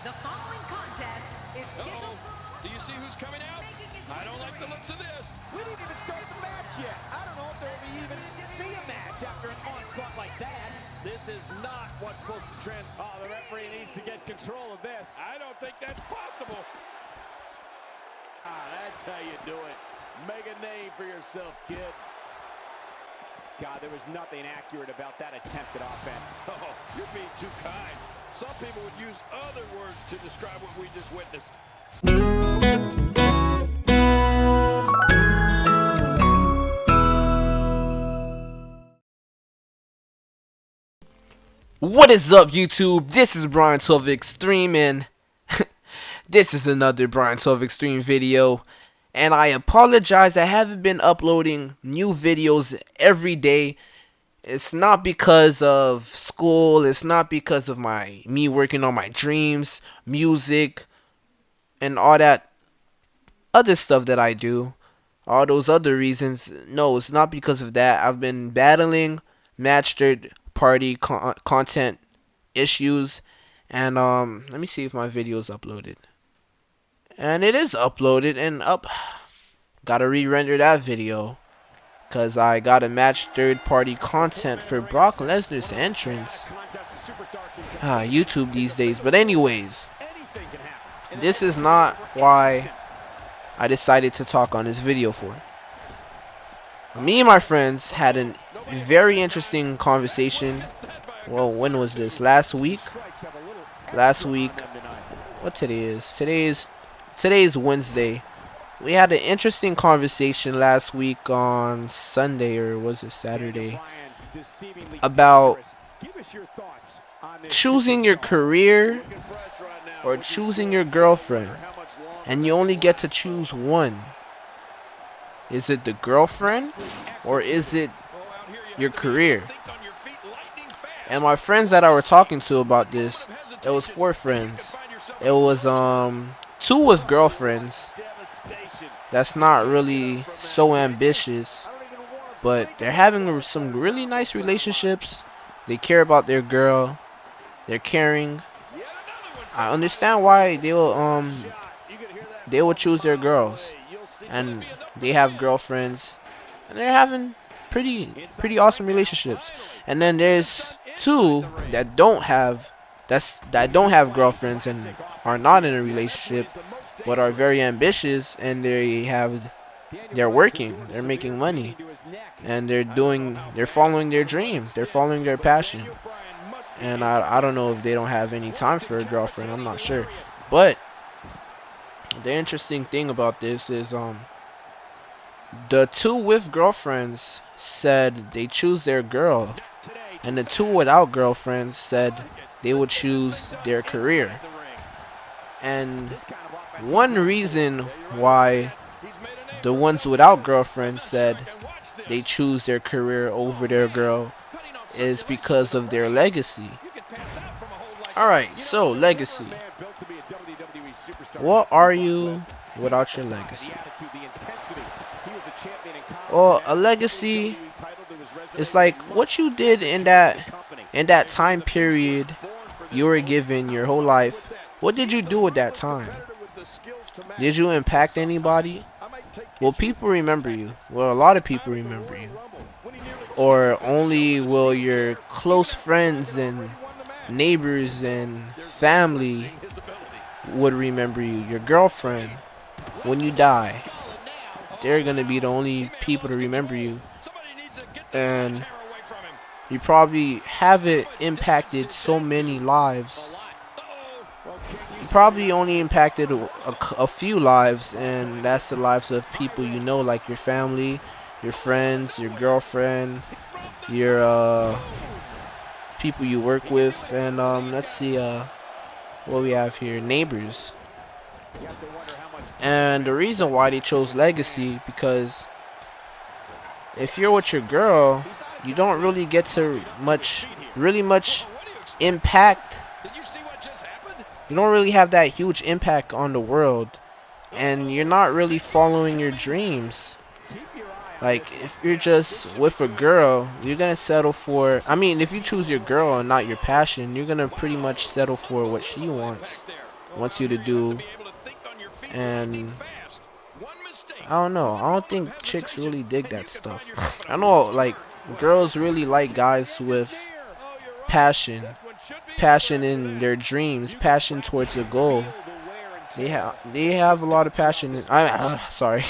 Uh-oh. Do you see who's coming out? I don't like the looks of this. We didn't even start the match yet. I don't know if there will even be a match after an onslaught like that. This is not what's supposed to transpire. Oh, the referee needs to get control of this. I don't think that's possible. That's how you do it. Make a name for yourself, kid. God, there was nothing accurate about that attempted offense. Oh, you're being too kind. Some people would use other words to describe what we just witnessed. What is up, YouTube? This is Brian 12 Extreme, and this is another Brian 12 Extreme video. And I apologize, I haven't been uploading new videos every day. It's not because of school, it's not because of me working on my dreams, music, and all that other stuff that I do. All those other reasons. No, it's not because of that. I've been battling match third-party content issues, and let me see if my video is uploaded. And it is uploaded and up. Gotta re-render that video, cause I gotta match third-party content for Brock Lesnar's entrance. YouTube these days. But anyways, this is not why I decided to talk on this video for. Me and my friends had a very interesting conversation. Well, when was this? Last week? What today is? Today is Wednesday. We had an interesting conversation last week on Sunday, or was it Saturday, about choosing your career or choosing your girlfriend, and you only get to choose one. Is it the girlfriend or is it your career? And my friends that I were talking to about this, it was 4 friends. It was two with girlfriends. That's not really so ambitious, but they're having some really nice relationships. They care about their girl. They're caring. I understand why they will choose their girls, and they have girlfriends, and they're having pretty awesome relationships. And then there's 2 that don't have don't have girlfriends and are not in a relationship, but are very ambitious, and they're working, they're making money, and they're following their dream, they're following their passion. And I don't know if they don't have any time for a girlfriend, I'm not sure. But the interesting thing about this is the 2 with girlfriends said they choose their girl, and the 2 without girlfriends said they would choose their career. And one reason why the ones without girlfriends said they choose their career over their girl is because of their legacy. Alright, so legacy. What are you without your legacy? Well, a legacy is like what you did in that time period you were given your whole life. What did you do at that time? Did you impact anybody? Will people remember you? Well, a lot of people remember you. Or only will your close friends and neighbors and family would remember you. Your girlfriend, when you die, they're gonna be the only people to remember you. And you probably haven't impacted so many lives. You probably only impacted a few lives, and that's the lives of people you know, like your family, your friends, your girlfriend, your people you work with, and let's see what we have here, neighbors. And the reason why they chose legacy, because if you're with your girl, you don't really get to really much impact. You don't really have that huge impact on the world, and you're not really following your dreams. Like, if you're just with a girl, you're gonna settle for, I mean, if you choose your girl and not your passion, you're gonna pretty much settle for what she wants. wants you to do. And I don't know. I don't think chicks really dig that stuff. I know, like, girls really like guys with passion in their dreams, passion towards a goal. They have a lot of passion. Sorry.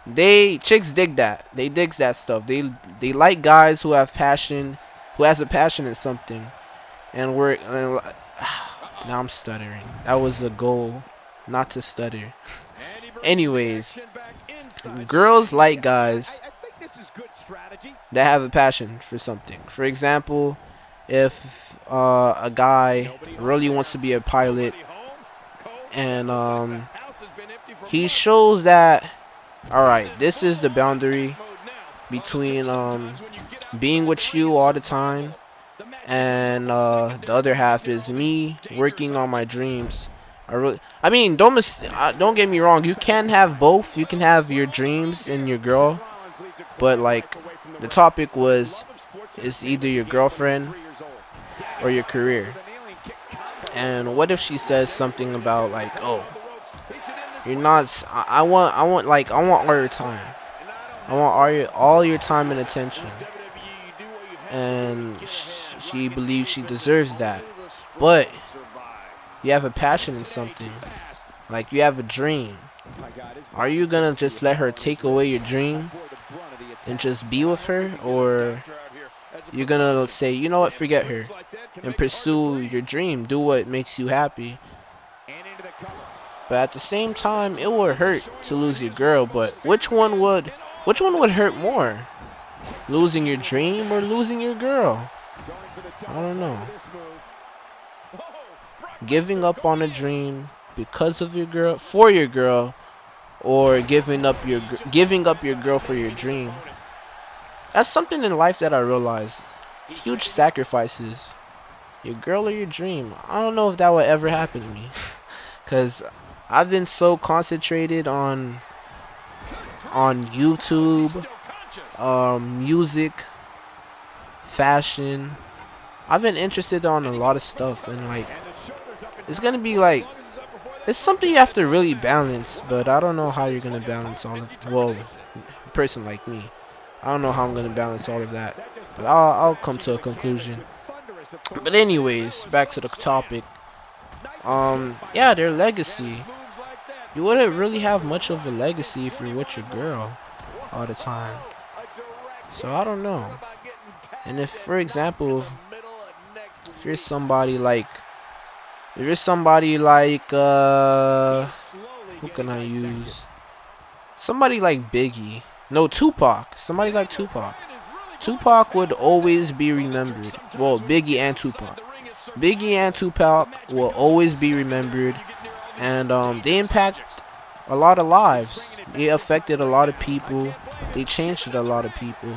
Chicks dig that. They digs that stuff. They like guys who have passion, who has a passion in something. And now I'm stuttering. That was a goal, not to stutter. Anyways, girls like guys that have a passion for something. For example, if a guy really wants to be a pilot, and he shows that, alright, this is the boundary between being with you all the time, and the other half is me working on my dreams. I mean, don't get me wrong. You can have both. You can have your dreams and your girl, but like the topic was, it's either your girlfriend or your career. And what if she says something about like, oh, you're not. I want all your time. I want all your time and attention. And she believes she deserves that. But you have a passion in something. Like, you have a dream. Are you gonna just let her take away your dream and just be with her? Or you're gonna say, you know what, forget her and pursue your dream, do what makes you happy? But at the same time, it would hurt to lose your girl. But which one would hurt more? Losing your dream or losing your girl? I don't know. Giving up on a dream because of your girl, for your girl, or giving up your girl for your dream. That's something in life that I realized. Huge sacrifices. Your girl or your dream. I don't know if that would ever happen to me. Cause I've been so concentrated on YouTube, music, fashion. I've been interested on a lot of stuff, and like, it's gonna be like, it's something you have to really balance. But I don't know how you're gonna balance all of. Well, a person like me, I don't know how I'm gonna balance all of that. But I'll come to a conclusion. But anyways, back to the topic. Yeah, their legacy. You wouldn't really have much of a legacy if you're with your girl all the time. So I don't know. And if, for example, if you're somebody like, who can I use? Somebody like Biggie. No, Tupac. Somebody like Tupac. Tupac would always be remembered. Well, Biggie and Tupac. Biggie and Tupac will always be remembered. And they impact a lot of lives. They affected a lot of people. They changed a lot of people.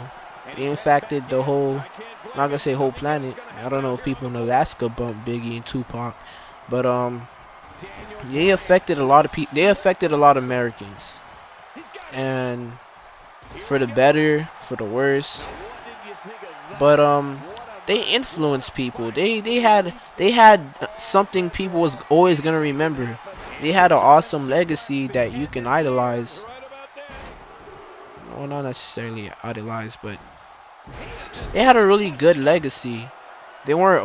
They impacted the whole, I'm not gonna say whole planet. I don't know if people in Alaska bumped Biggie and Tupac. But they affected a lot of people. They affected a lot of Americans. And for the better, for the worse. But they influenced people. They had something people was always gonna remember. They had an awesome legacy that you can idolize. Well, not necessarily idolize, but they had a really good legacy. They weren't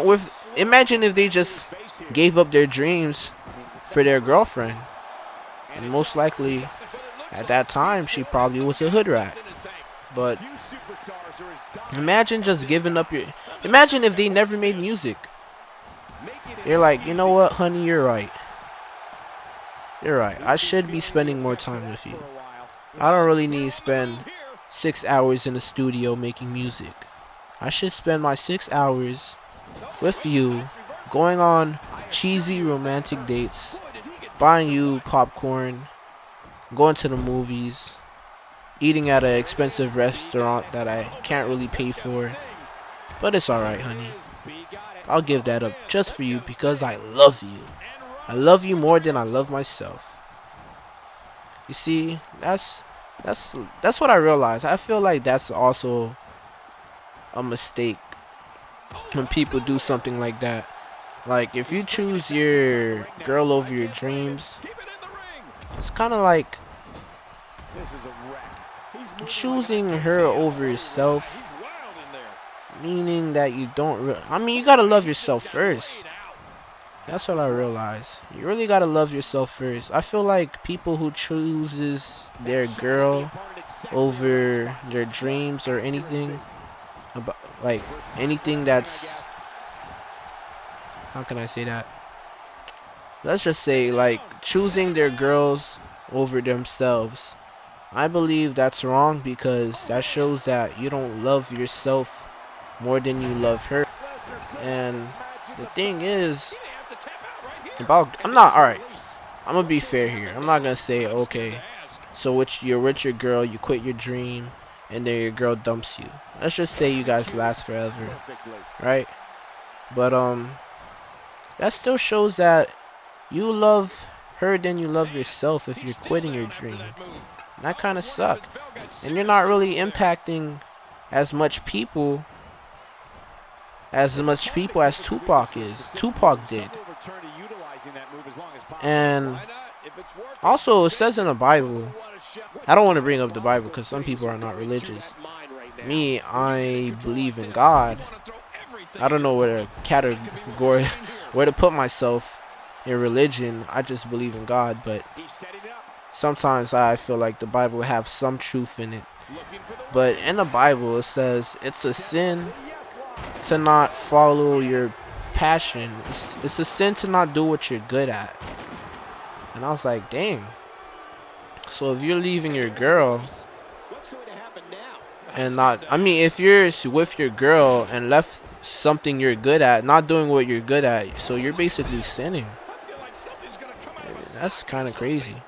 with. Imagine if they just gave up their dreams for their girlfriend, and most likely at that time she probably was a hood rat. But imagine just giving up your. Imagine if they never made music. You're like, you know what, honey, you're right. You're right. I should be spending more time with you. I don't really need to spend 6 hours in the studio making music. I should spend my 6 hours with you, going on cheesy romantic dates, buying you popcorn, going to the movies, eating at an expensive restaurant that I can't really pay for. But it's alright, honey. I'll give that up just for you because I love you. I love you more than I love myself. You see, that's what I realized. I feel like that's also a mistake when people do something like that. Like, if you choose your girl over your dreams, it's kind of like choosing her over yourself, meaning that you don't I mean, you gotta love yourself first. That's what I realize. You really gotta love yourself first. I feel like people who chooses their girl over their dreams or anything, about like anything that's, how can I say that? Let's just say, like, choosing their girls over themselves. I believe that's wrong because that shows that you don't love yourself more than you love her. And the thing is, alright, I'm gonna be fair here. I'm not gonna say, okay, so you're with your girl, you quit your dream, and then your girl dumps you. Let's just say you guys last forever, right? But that still shows that you love her than you love yourself if you're quitting your dream. And that kind of sucks. And you're not really impacting as much people as Tupac is. Tupac did. And also, it says in the Bible, I don't want to bring up the Bible because some people are not religious. Me, I believe in God. I don't know where to put myself in religion. I just believe in God, but sometimes I feel like the Bible have some truth in it. But in the Bible, it says it's a sin to not follow your passion. It's a sin to not do what you're good at. And I was like, dang. So if you're leaving your girl and not, I mean, if you're with your girl and left something you're good at, not doing what you're good at, so you're basically sinning. That's kind of crazy.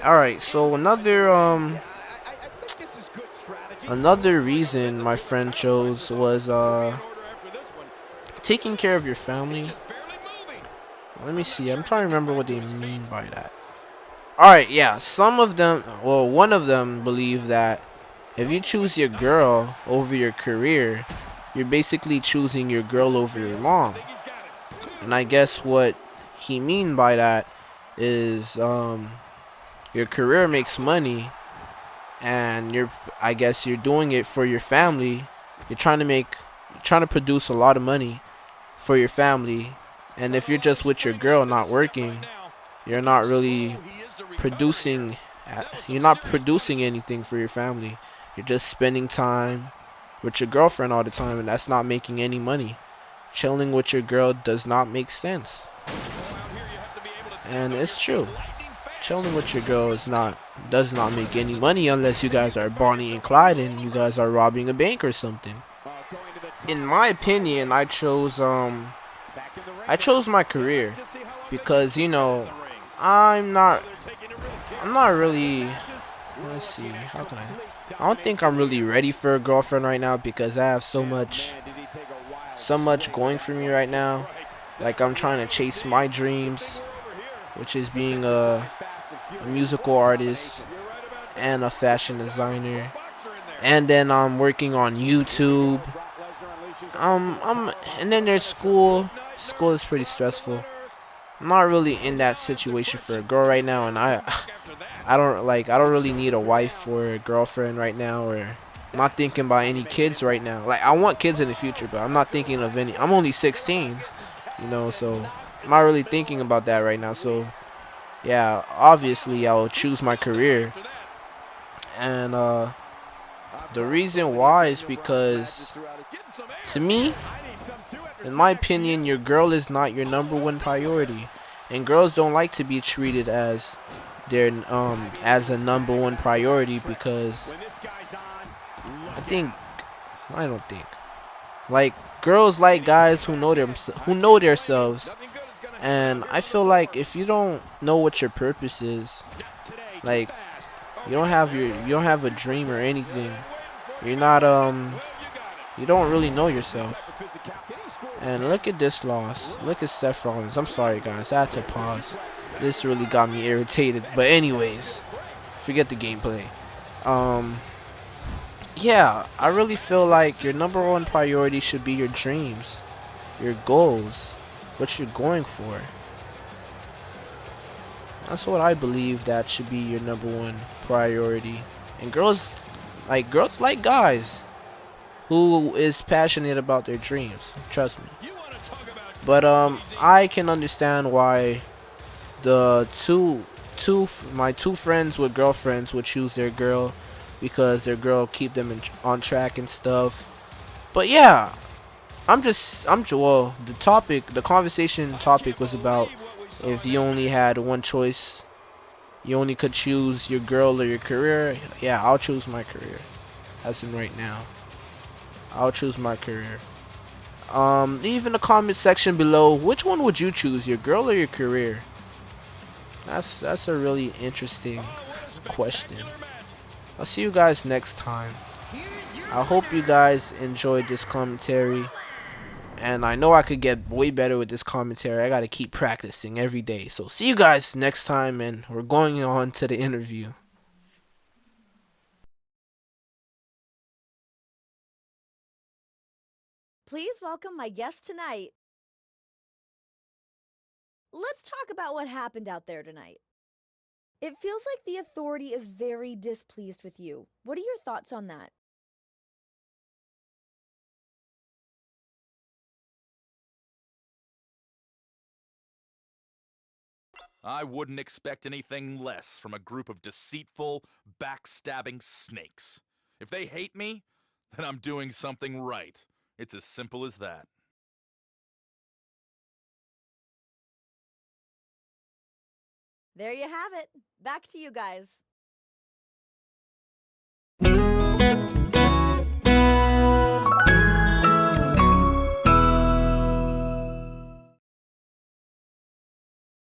Alright, so another reason my friend chose was taking care of your family. Let me see, I'm trying to remember what they mean by that. Alright, yeah, one of them believe that if you choose your girl over your career, you're basically choosing your girl over your mom. And I guess what he mean by that is your career makes money, and I guess you're doing it for your family. You're trying to produce a lot of money for your family, and if you're just with your girl not working, you're not really producing anything for your family. You're just spending time with your girlfriend all the time, and that's not making any money. Chilling with your girl does not make sense. And it's true. Chilling with your girl does not make any money unless you guys are Bonnie and Clyde and you guys are robbing a bank or something. In my opinion, I chose my career because, you know, I'm not really, let's see, how can I don't think I'm really ready for a girlfriend right now because I have so much going for me right now. Like, I'm trying to chase my dreams, which is being a musical artist and a fashion designer, and then I'm working on YouTube. And then there's school. School is pretty stressful. I'm not really in that situation for a girl right now, and I don't really need a wife or a girlfriend right now, or I'm not thinking about any kids right now. Like, I want kids in the future, but I'm not thinking of any. I'm only 16, you know, so I'm not really thinking about that right now. So yeah, obviously I'll choose my career, and the reason why is because, to me, in my opinion, your girl is not your #1 priority, and girls don't like to be treated as their as a #1 priority because I don't think, like, girls like guys who know themselves, and I feel like if you don't know what your purpose is, like, you don't have a dream or anything, you don't really know yourself. And look at this loss. Look at Seth Rollins. I'm sorry, guys, I had to pause. This really got me irritated. But anyways, forget the gameplay. Yeah, I really feel like your #1 priority should be your dreams. your goals, what you're going for. That's what I believe that should be your number one priority. And girls like guys who is passionate about their dreams. Trust me. But I can understand why the my two friends with girlfriends would choose their girl because their girl keep them on track and stuff. But yeah, well, the conversation topic was about if you only had one choice, you only could choose your girl or your career. Yeah, I'll choose my career. As in right now, I'll choose my career. Leave in the comment section below, which one would you choose, your girl or your career? That's a really interesting question. I'll see you guys next time. I hope you guys enjoyed this commentary. And I know I could get way better with this commentary. I gotta keep practicing every day. So see you guys next time, and we're going on to the interview. Please welcome my guest tonight. Let's talk about what happened out there tonight. It feels like the authority is very displeased with you. What are your thoughts on that? I wouldn't expect anything less from a group of deceitful, backstabbing snakes. If they hate me, then I'm doing something right. It's as simple as that. There you have it. Back to you guys.